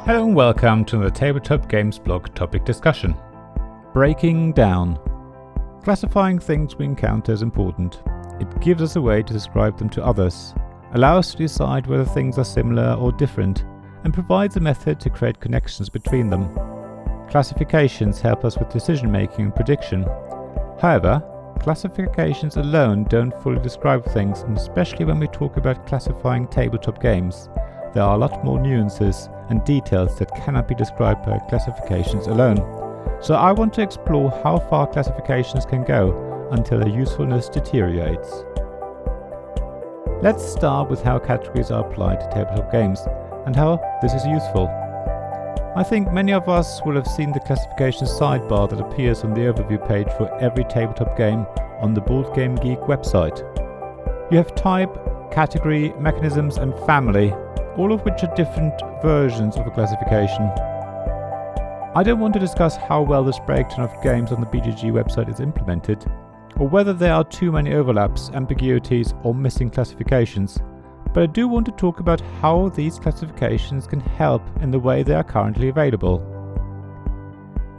Hello and welcome to the Tabletop Games blog topic discussion. Breaking down. Classifying things we encounter is important. It gives us a way to describe them to others, allows us to decide whether things are similar or different, and provides a method to create connections between them. Classifications help us with decision making and prediction. However, classifications alone don't fully describe things, and especially when we talk about classifying tabletop games, there are a lot more nuances and details that cannot be described by classifications alone. So I want to explore how far classifications can go until their usefulness deteriorates. Let's start with how categories are applied to tabletop games and how this is useful. I think many of us will have seen the classification sidebar that appears on the overview page for every tabletop game on the Board Game Geek website. You have type, category, mechanisms and family, all of which are different versions of a classification. I don't want to discuss how well this breakdown of games on the BGG website is implemented, or whether there are too many overlaps, ambiguities or missing classifications, but I do want to talk about how these classifications can help in the way they are currently available.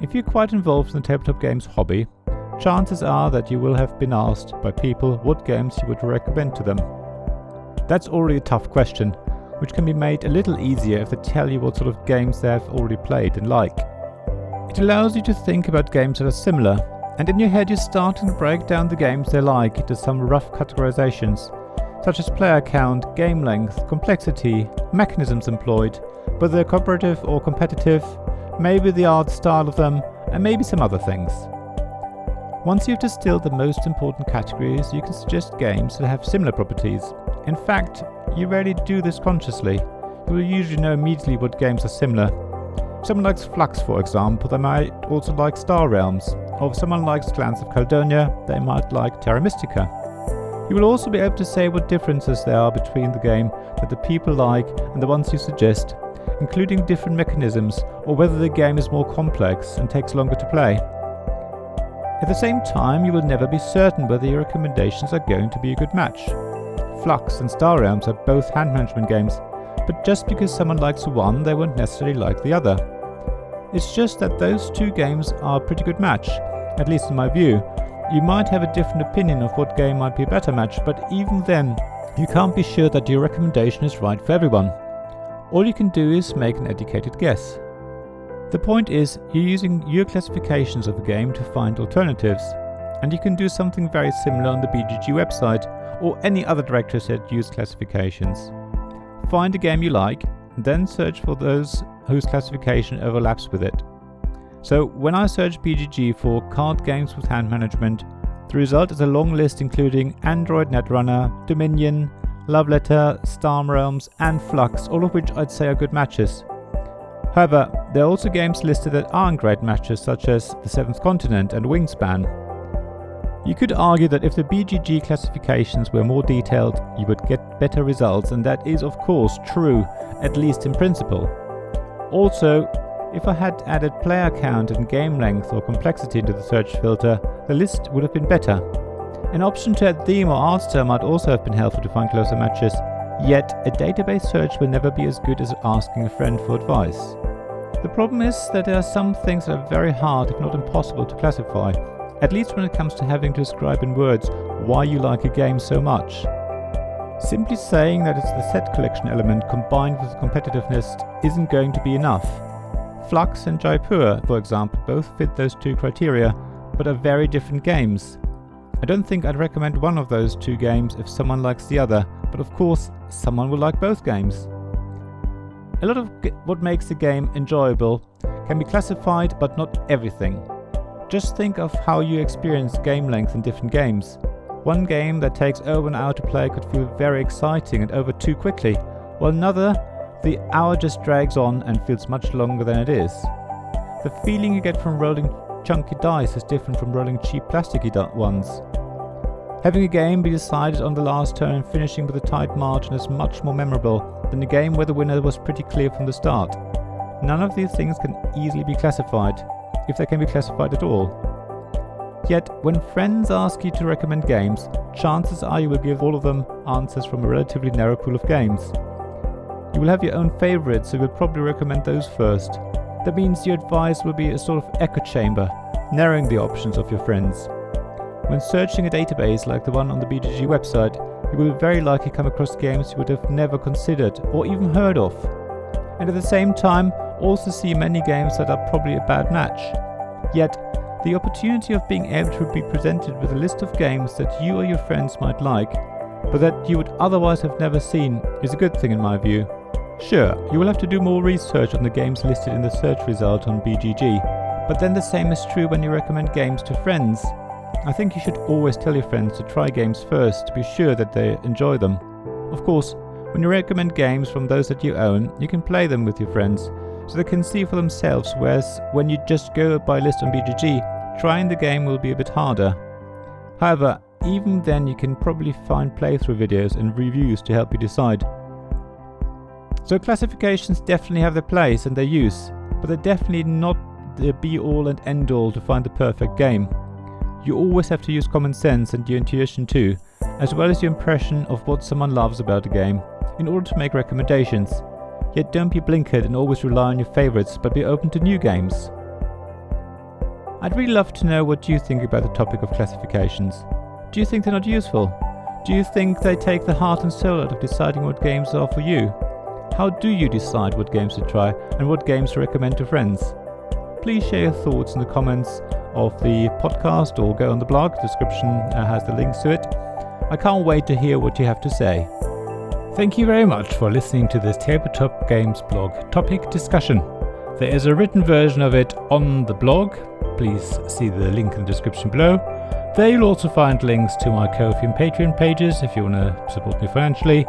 If you're quite involved in the tabletop games hobby, chances are that you will have been asked by people what games you would recommend to them. That's already a tough question, which can be made a little easier if they tell you what sort of games they have already played and like. It allows you to think about games that are similar, and in your head you're starting to break down the games they like into some rough categorizations, such as player count, game length, complexity, mechanisms employed, whether they're cooperative or competitive, maybe the art style of them, and maybe some other things. Once you've distilled the most important categories, you can suggest games that have similar properties. In fact, you rarely do this consciously. You will usually know immediately what games are similar. If someone likes Flux, for example, they might also like Star Realms, or if someone likes Clans of Caledonia, they might like Terra Mystica. You will also be able to say what differences there are between the game that the people like and the ones you suggest, including different mechanisms, or whether the game is more complex and takes longer to play. At the same time, you will never be certain whether your recommendations are going to be a good match. Flux and Star Realms are both hand management games, but just because someone likes one, they won't necessarily like the other. It's just that those two games are a pretty good match, at least in my view. You might have a different opinion of what game might be a better match, but even then, you can't be sure that your recommendation is right for everyone. All you can do is make an educated guess. The point is, you're using your classifications of the game to find alternatives, and you can do something very similar on the BGG website or any other directories that use classifications. Find a game you like, and then search for those whose classification overlaps with it. So when I search BGG for card games with hand management, the result is a long list including Android Netrunner, Dominion, Love Letter, Star Realms and Flux, all of which I'd say are good matches. However, there are also games listed that aren't great matches, such as The Seventh Continent and Wingspan. You could argue that if the BGG classifications were more detailed, you would get better results, and that is of course true, at least in principle. Also, if I had added player count and game length or complexity into the search filter, the list would have been better. An option to add theme or art style might also have been helpful to find closer matches, yet a database search will never be as good as asking a friend for advice. The problem is that there are some things that are very hard, if not impossible, to classify, at least when it comes to having to describe in words why you like a game so much. Simply saying that it's the set collection element combined with competitiveness isn't going to be enough. Flux and Jaipur, for example, both fit those two criteria, but are very different games. I don't think I'd recommend one of those two games if someone likes the other, but of course, someone will like both games. A lot of what makes a game enjoyable can be classified, but not everything. Just think of how you experience game length in different games. One game that takes over an hour to play could feel very exciting and over too quickly, while another, the hour just drags on and feels much longer than it is. The feeling you get from rolling chunky dice is different from rolling cheap plasticky ones. Having a game be decided on the last turn and finishing with a tight margin is much more memorable than a game where the winner was pretty clear from the start. None of these things can easily be classified, if they can be classified at all. Yet, when friends ask you to recommend games, chances are you will give all of them answers from a relatively narrow pool of games. You will have your own favorites, so you'll probably recommend those first. That means your advice will be a sort of echo chamber, narrowing the options of your friends. When searching a database like the one on the BGG website, you will very likely come across games you would have never considered or even heard of. And at the same time, also see many games that are probably a bad match. Yet, the opportunity of being able to be presented with a list of games that you or your friends might like, but that you would otherwise have never seen, is a good thing in my view. Sure, you will have to do more research on the games listed in the search result on BGG, but then the same is true when you recommend games to friends. I think you should always tell your friends to try games first to be sure that they enjoy them. Of course, when you recommend games from those that you own, you can play them with your friends, so they can see for themselves, whereas when you just go by list on BGG, trying the game will be a bit harder. However, even then you can probably find playthrough videos and reviews to help you decide. So classifications definitely have their place and their use, but they're definitely not the be-all and end-all to find the perfect game. You always have to use common sense and your intuition too, as well as your impression of what someone loves about a game, in order to make recommendations. Yet don't be blinkered and always rely on your favorites, but be open to new games. I'd really love to know what you think about the topic of classifications. Do you think they're not useful? Do you think they take the heart and soul out of deciding what games are for you? How do you decide what games to try and what games to recommend to friends? Please share your thoughts in the comments of the podcast or go on the blog. The description has the links to it. I can't wait to hear what you have to say. Thank you very much for listening to this Tabletop Games blog topic discussion. There is a written version of it on the blog. Please see the link in the description below. There you'll also find links to my Ko-fi and Patreon pages if you want to support me financially.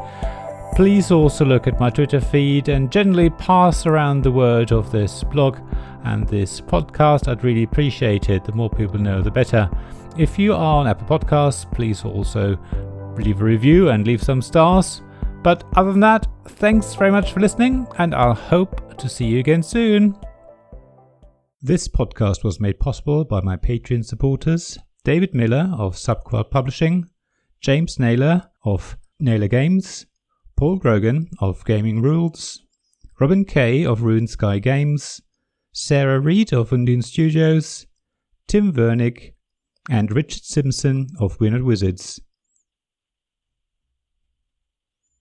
Please also look at my Twitter feed and generally pass around the word of this blog and this podcast. I'd really appreciate it. The more people know, the better. If you are on Apple Podcasts, please also leave a review and leave some stars. But other than that, thanks very much for listening, and I'll hope to see you again soon. This podcast was made possible by my Patreon supporters: David Miller of Subquad Publishing, James Naylor of Naylor Games, Paul Grogan of Gaming Rules, Robin Kay of Ruined Sky Games, Sarah Reed of Undine Studios, Tim Vernick, and Richard Simpson of We're Not Wizards.